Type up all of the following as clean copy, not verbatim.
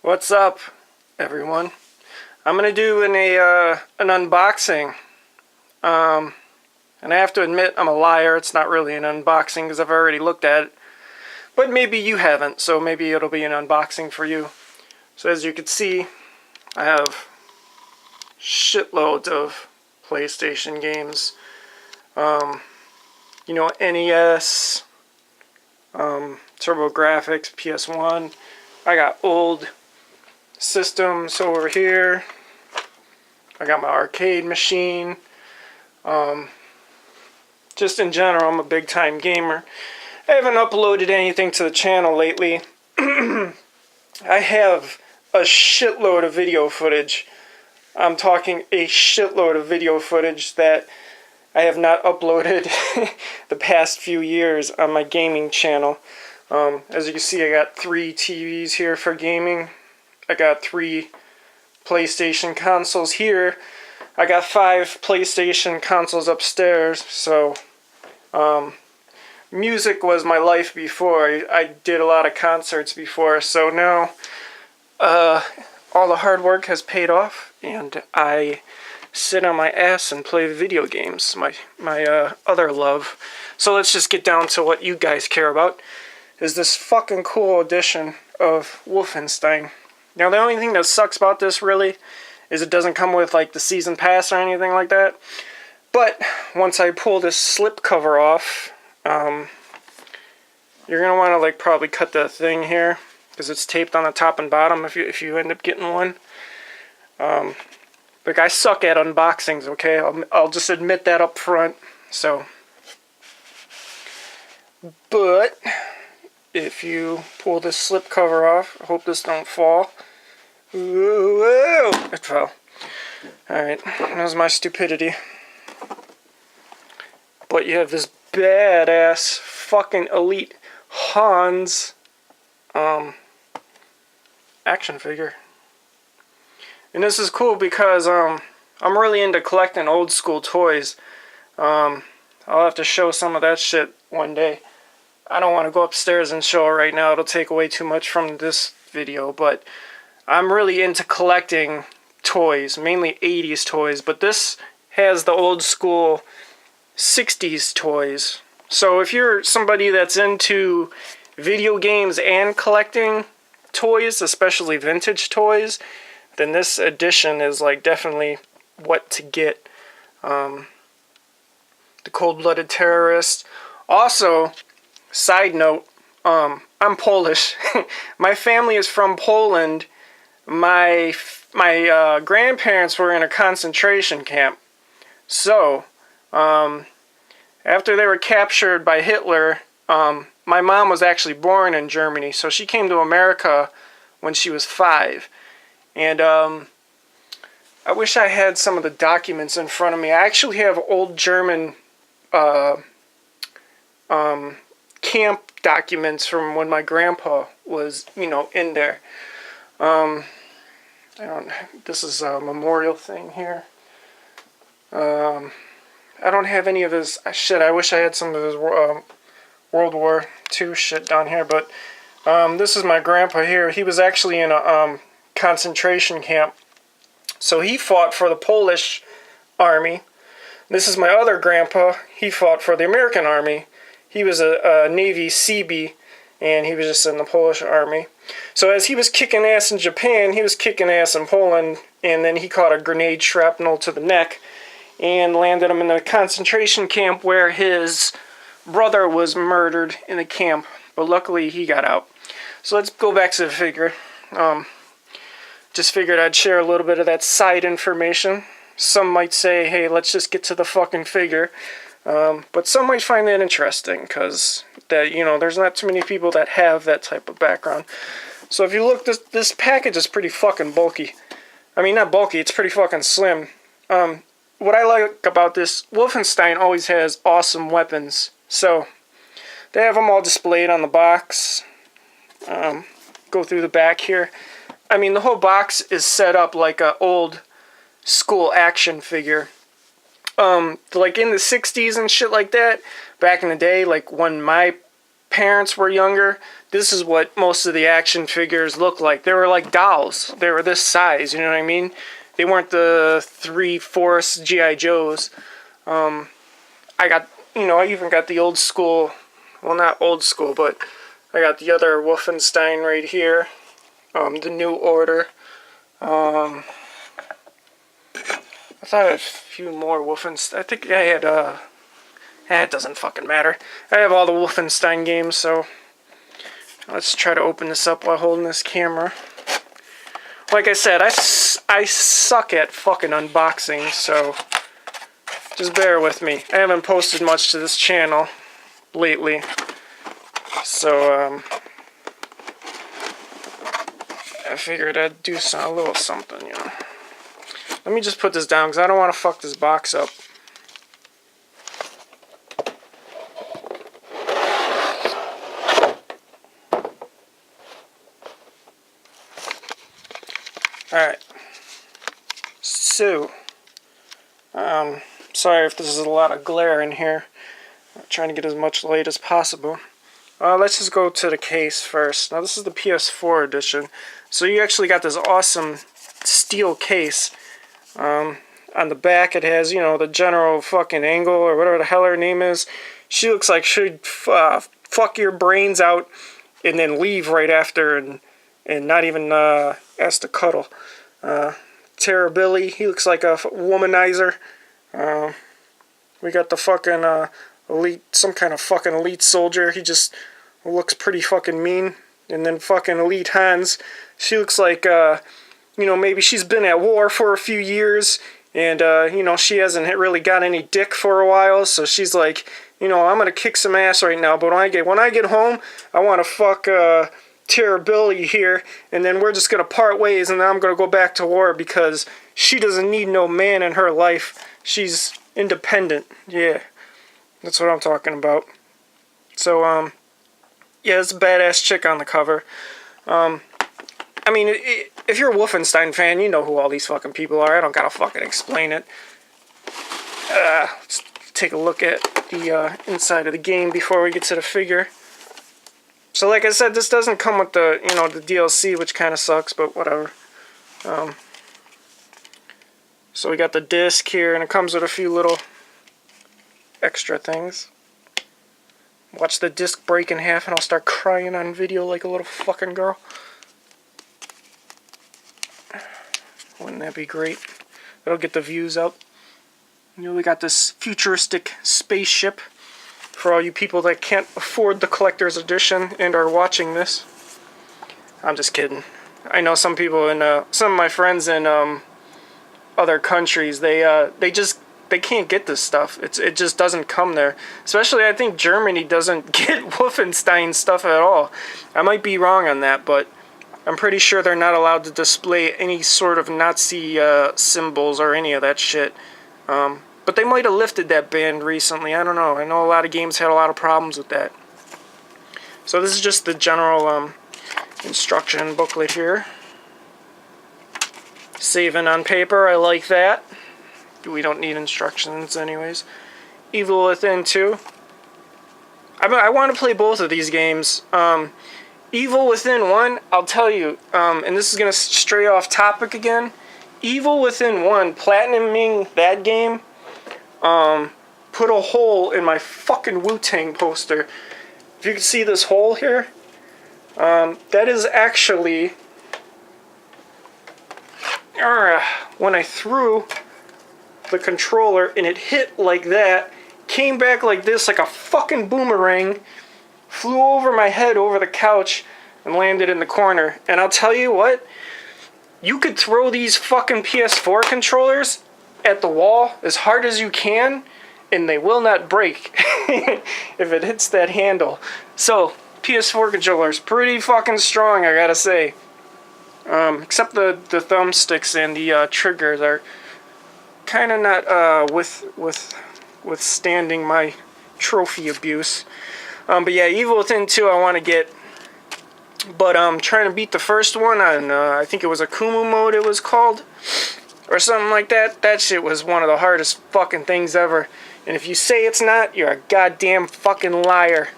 What's up, everyone? I'm gonna do an unboxing. And I have to admit I'm a liar. It's not really an unboxing because I've already looked at it. But maybe you haven't, so maybe it'll be an unboxing for you. So as you can see, I have shitloads of PlayStation games. NES, TurboGrafx, PS1. I got old systems over here. I got my arcade machine. Just in general, I'm a big time gamer. I haven't uploaded anything to the channel lately. I have a shitload of video footage. I'm talking a shitload of video footage that I have not uploaded the past few years on my gaming channel. As you can see, I got 3 TVs here for gaming. I got 3 PlayStation consoles here. I got 5 PlayStation consoles upstairs. So, music was my life before. I did a lot of concerts before. So now, all the hard work has paid off, and I sit on my ass and play video games. My other love. So let's just get down to what you guys care about. Is this fucking cool edition of Wolfenstein. Now the only thing that sucks about this really is it doesn't come with like the season pass or anything like that. But once I pull this slip cover off, you're gonna want to like probably cut the thing here because it's taped on the top and bottom if you end up getting one. But I suck at unboxings, okay? I'll just admit that up front. So, but if you pull this slip cover off, I hope this don't fall. Whoa, it fell. Alright, that was my stupidity. But you have this badass fucking elite Hans action figure. And this is cool because I'm really into collecting old school toys. I'll have to show some of that shit one day. I don't want to go upstairs and show it right now. It'll take away too much from this video. But I'm really into collecting toys, mainly 80s toys. But this has the old school 60s toys. So if you're somebody that's into video games and collecting toys, especially vintage toys, then this edition is like definitely what to get. The Cold-Blooded Terrorist. Also, side note, I'm Polish. My family is from Poland. My grandparents were in a concentration camp. So, after they were captured by Hitler, my mom was actually born in Germany. So she came to America when she was 5. And I wish I had some of the documents in front of me. I actually have old German camp documents from when my grandpa was, in there. This is a memorial thing here. I don't have any of his shit. I wish I had some of his World War II shit down here. But this is my grandpa here. He was actually in a concentration camp. So he fought for the Polish army. This is my other grandpa. He fought for the American army. He was a Navy Seabee, and he was just in the Polish army. So as he was kicking ass in Japan, he was kicking ass in Poland, and then he caught a grenade shrapnel to the neck and landed him in a concentration camp where his brother was murdered in the camp. But luckily he got out. So let's go back to the figure. Just figured I'd share a little bit of that side information. Some might say, hey, let's just get to the fucking figure. But some might find that interesting because there's not too many people that have that type of background. So if you look, this package is pretty fucking bulky. I mean, not bulky, it's pretty fucking slim. What I like about this, Wolfenstein always has awesome weapons. So they have them all displayed on the box. Go through the back here. I mean, the whole box is set up like an old school action figure. Like in the 60s and shit like that, back in the day, like when my parents were younger, this is what most of the action figures look like. They were like dolls. They were this size, you know what I mean? They weren't the 3/4 G.I. Joes. I got, I even got the old school, well, not old school, but I got the other Wolfenstein right here. The New Order. I thought I had a few more Wolfenstein. I think I had, it doesn't fucking matter. I have all the Wolfenstein games, so let's try to open this up while holding this camera. Like I said, I suck at fucking unboxing, so just bear with me. I haven't posted much to this channel lately, so I figured I'd do a little something, Let me just put this down, because I don't want to fuck this box up. Alright. So, sorry if this is a lot of glare in here. I'm trying to get as much light as possible. Let's just go to the case first. Now, this is the PS4 edition. So you actually got this awesome steel case. On the back it has, the general fucking angle, or whatever the hell her name is. She looks like she'd fuck your brains out and then leave right after and not even ask to cuddle. Terror Billy, he looks like a womanizer. We got the fucking elite, some kind of fucking elite soldier. He just looks pretty fucking mean. And then fucking Elite Hans, she looks like, maybe she's been at war for a few years, and, she hasn't really got any dick for a while, so she's like, I'm gonna kick some ass right now, but when I get home, I want to fuck, Terror Billy here, and then we're just gonna part ways, and then I'm gonna go back to war, because she doesn't need no man in her life. She's independent. Yeah, that's what I'm talking about. So, yeah, it's a badass chick on the cover. I mean, if you're a Wolfenstein fan, you know who all these fucking people are. I don't gotta fucking explain it. Let's take a look at the inside of the game before we get to the figure. So like I said, this doesn't come with the, the DLC, which kind of sucks, but whatever. So we got the disc here, and it comes with a few little extra things. Watch the disc break in half, and I'll start crying on video like a little fucking girl. Wouldn't that be great? That'll get the views up. We got this futuristic spaceship for all you people that can't afford the collector's edition and are watching this. I'm just kidding. I know some people some of my friends in other countries, they can't get this stuff. It just doesn't come there. Especially, I think Germany doesn't get Wolfenstein stuff at all. I might be wrong on that, but I'm pretty sure they're not allowed to display any sort of Nazi symbols or any of that shit. But they might have lifted that ban recently. I don't know. I know a lot of games had a lot of problems with that. So this is just the general instruction booklet here. Saving on paper, I like that. We don't need instructions anyways. Evil Within 2. I want to play both of these games. Evil Within 1, I'll tell you, and this is going to stray off topic again. Evil Within 1, platinuming that game, put a hole in my fucking Wu-Tang poster. If you can see this hole here, that is actually, when I threw the controller and it hit like that, came back like this, like a fucking boomerang, flew over my head over the couch and landed in the corner. And I'll tell you what, you could throw these fucking PS4 controllers at the wall as hard as you can and they will not break if it hits that handle. So PS4 controllers, pretty fucking strong, I gotta say. Except the thumbsticks and the triggers are kind of not withstanding my trophy abuse. But yeah, Evil Within 2 I want to get. But trying to beat the first one on, I think it was Akumu mode it was called. Or something like that. That shit was one of the hardest fucking things ever. And if you say it's not, you're a goddamn fucking liar.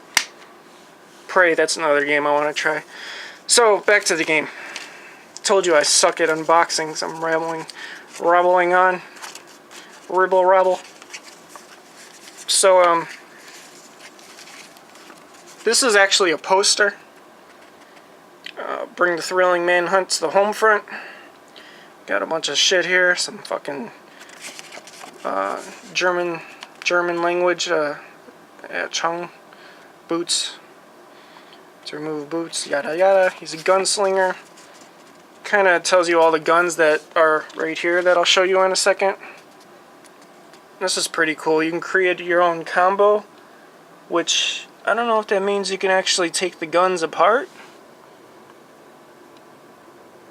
Prey, that's another game I want to try. So, back to the game. Told you I suck at unboxings. I'm rabbling on. Ribble. So, this is actually a poster. Bring the thrilling manhunt to the home front. Got a bunch of shit here. Some fucking German language. Chung. Boots. To remove boots. Yada yada. He's a gunslinger. Kind of tells you all the guns that are right here that I'll show you in a second. This is pretty cool. You can create your own combo, which I don't know if that means you can actually take the guns apart.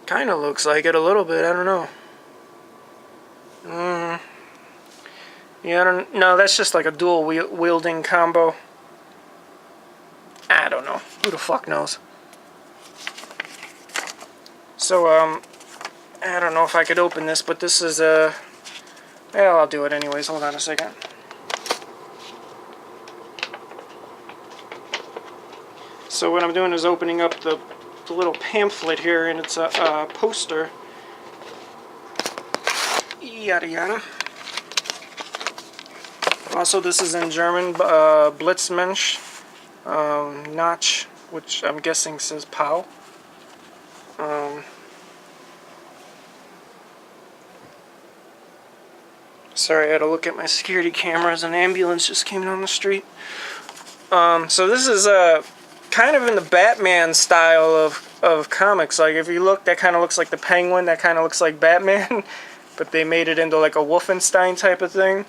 Kind of looks like it a little bit. I don't know. Yeah, no, that's just like a dual wielding combo. I don't know. Who the fuck knows? So, I don't know if I could open this, but this is well, I'll do it anyways. Hold on a second. So what I'm doing is opening up the little pamphlet here, and it's a poster. Yada yada. Also, this is in German. Blitzmensch. Notch, which I'm guessing says POW. Sorry, I had to look at my security cameras. An ambulance just came down the street. So this is kind of in the Batman style of comics. Like, if you look, that kind of looks like the Penguin. That kind of looks like Batman. But they made it into like a Wolfenstein type of thing.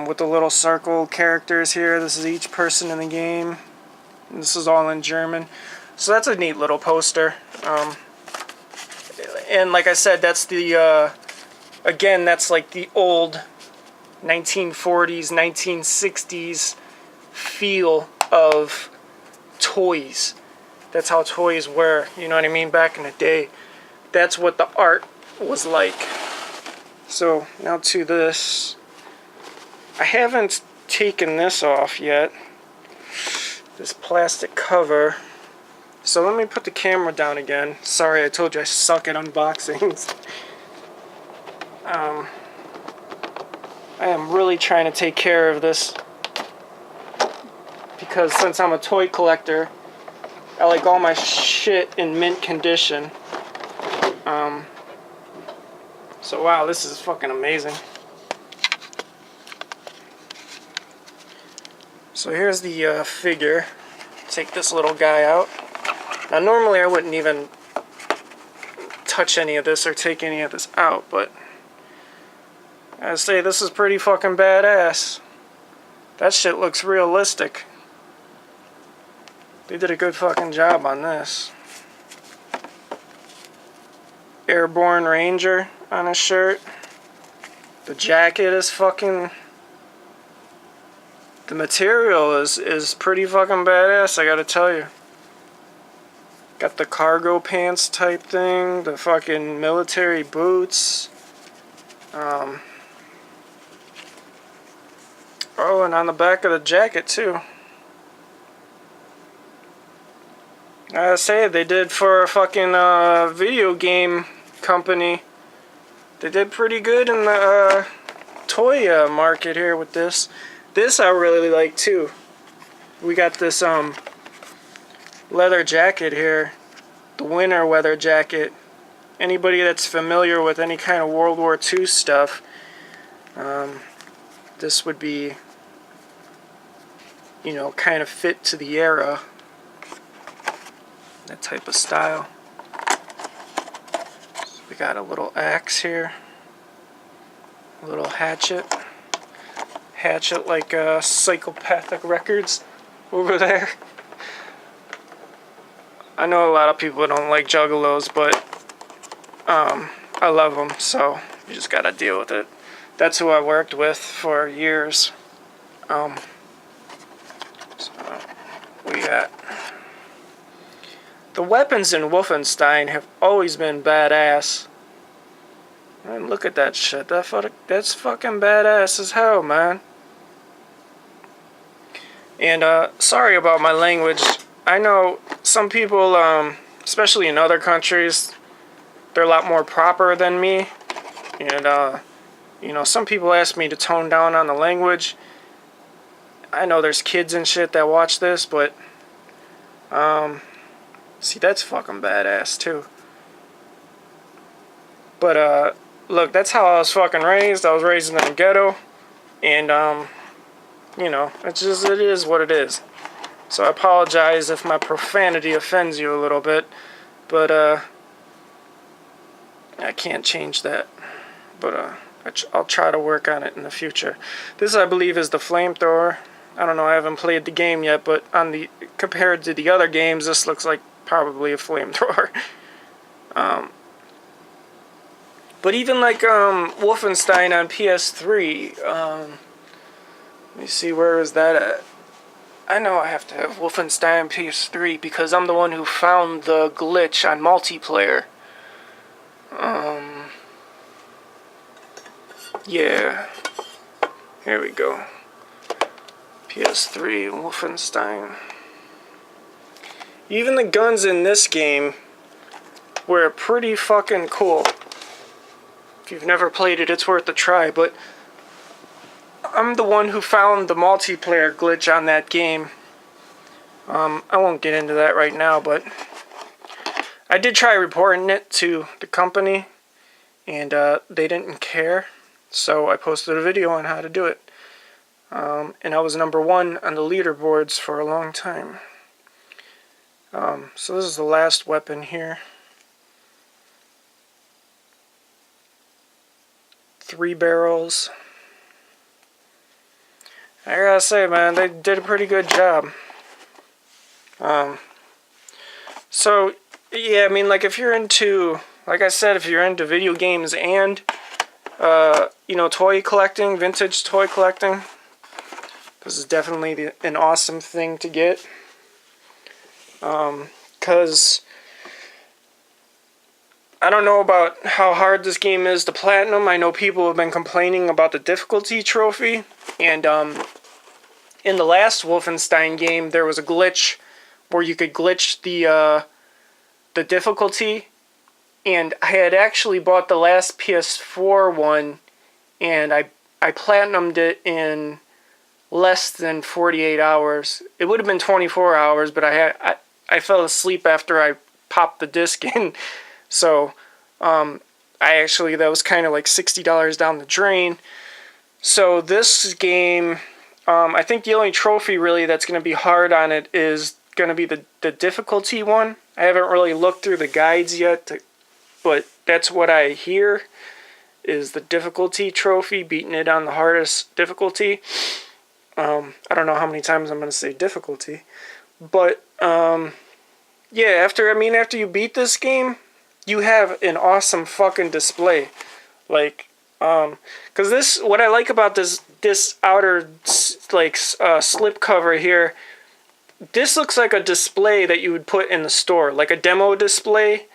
With the little circle characters here. This is each person in the game. And this is all in German. So that's a neat little poster. And like I said, that's the... Again, that's like the old 1940s, 1960s feel of toys. That's how toys were, you know what I mean, back in the day. That's what the art was like. So, now to this. I haven't taken this off yet. This plastic cover. So let me put the camera down again. Sorry, I told you I suck at unboxings. I am really trying to take care of this because since I'm a toy collector, I like all my shit in mint condition. So wow, this is fucking amazing. So here's the figure. Take this little guy out. Now normally I wouldn't even touch any of this or take any of this out, but I say this is pretty fucking badass. That shit looks realistic. They did a good fucking job on this. Airborne Ranger on his shirt. The jacket is fucking... The material is pretty fucking badass, I gotta tell you. Got the cargo pants type thing, the fucking military boots. Oh, and on the back of the jacket too. I say they did for a fucking video game company. They did pretty good in the toy market here with this. This I really like too. We got this leather jacket here, the winter weather jacket. Anybody that's familiar with any kind of World War II stuff, this would be, you know, kind of fit to the era. That type of style. So we got a little axe here, a little hatchet. Hatchet like Psychopathic Records over there. I know a lot of people don't like juggalos, but I love them, so you just gotta deal with it. That's who I worked with for years. So we got the weapons in Wolfenstein have always been badass. Man, look at that shit. That's fucking badass as hell, man. And sorry about my language. I know some people, especially in other countries, they're a lot more proper than me. And, you know, some people ask me to tone down on the language. I know there's kids and shit that watch this, but, see, that's fucking badass, too. But, look, that's how I was fucking raised. I was raised in the ghetto. And, you know, it is what it is. So I apologize if my profanity offends you a little bit. But, I can't change that. But, I'll try to work on it in the future. This, I believe, is the flamethrower. I don't know, I haven't played the game yet, but compared to the other games, this looks like probably a flamethrower. But even like Wolfenstein on PS3, let me see, where is that at? I know I have to have Wolfenstein on PS3 because I'm the one who found the glitch on multiplayer. Yeah. Here we go. PS3, Wolfenstein. Even the guns in this game were pretty fucking cool. If you've never played it, it's worth a try, but I'm the one who found the multiplayer glitch on that game. I won't get into that right now, but I did try reporting it to the company, and they didn't care, so I posted a video on how to do it. And I was #1 on the leaderboards for a long time. So this is the last weapon here. 3 barrels. I gotta say, man, they did a pretty good job. So, yeah, I mean, like, if you're into, like I said, if you're into video games and, you know, toy collecting, vintage toy collecting, this is definitely an awesome thing to get. Because I don't know about how hard this game is to platinum. I know people have been complaining about the difficulty trophy. And in the last Wolfenstein game, there was a glitch where you could glitch the difficulty. And I had actually bought the last PS4 one, and I platinumed it in less than 48 hours. It would have been 24 hours, but I fell asleep after I popped the disc in. So, that was kind of like $60 down the drain. So this game, I think the only trophy really that's going to be hard on it is going to be the difficulty one. I haven't really looked through the guides yet, but that's what I hear is the difficulty trophy, beating it on the hardest difficulty. I don't know how many times I'm going to say difficulty, but yeah, after you beat this game, you have an awesome fucking display. Like, cause what I like about this outer, like, slip cover here, this looks like a display that you would put in the store, like a demo display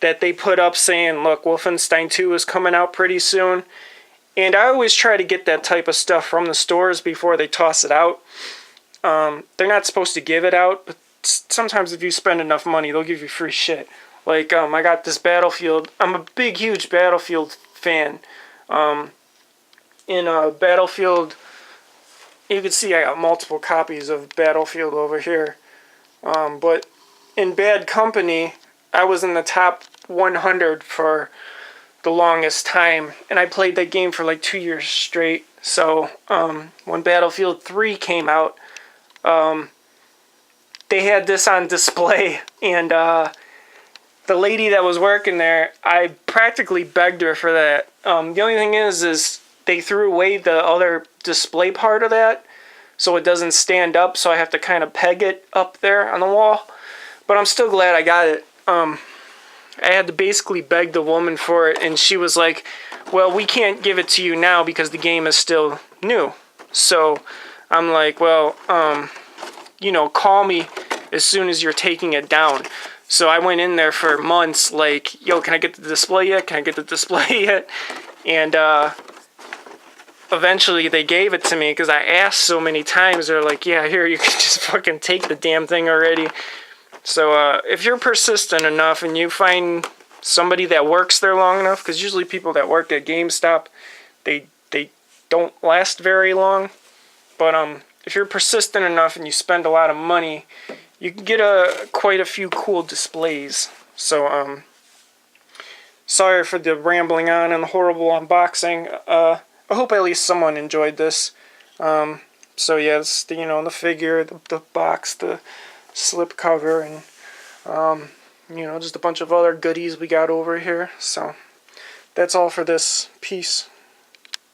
that they put up saying, look, Wolfenstein 2 is coming out pretty soon. And I always try to get that type of stuff from the stores before they toss it out. They're not supposed to give it out, but sometimes if you spend enough money, they'll give you free shit. Like, I got this Battlefield. I'm a big, huge Battlefield fan. In Battlefield, you can see I got multiple copies of Battlefield over here. But in Bad Company, I was in the top 100 for the longest time, and I played that game for like 2 years straight. So when Battlefield 3 came out, they had this on display, and the lady that was working there, I practically begged her for that. The only thing is they threw away the other display part of that, so it doesn't stand up, so I have to kind of peg it up there on the wall. But I'm still glad I got it. I had to basically beg the woman for it, and she was like, well, we can't give it to you now because the game is still new. So I'm like, well, you know, call me as soon as you're taking it down. So I went in there for months like, yo, can I get the display yet? Can I get the display yet? And eventually they gave it to me because I asked so many times. They're like, yeah, here, you can just fucking take the damn thing already. So if you're persistent enough and you find somebody that works there long enough, because usually people that work at GameStop, they don't last very long. But if you're persistent enough and you spend a lot of money, you can get quite a few cool displays. So sorry for the rambling on and the horrible unboxing. I hope at least someone enjoyed this. So yeah, it's the, the figure, the box, the slip cover, and just a bunch of other goodies we got over here. So that's all for this. Peace.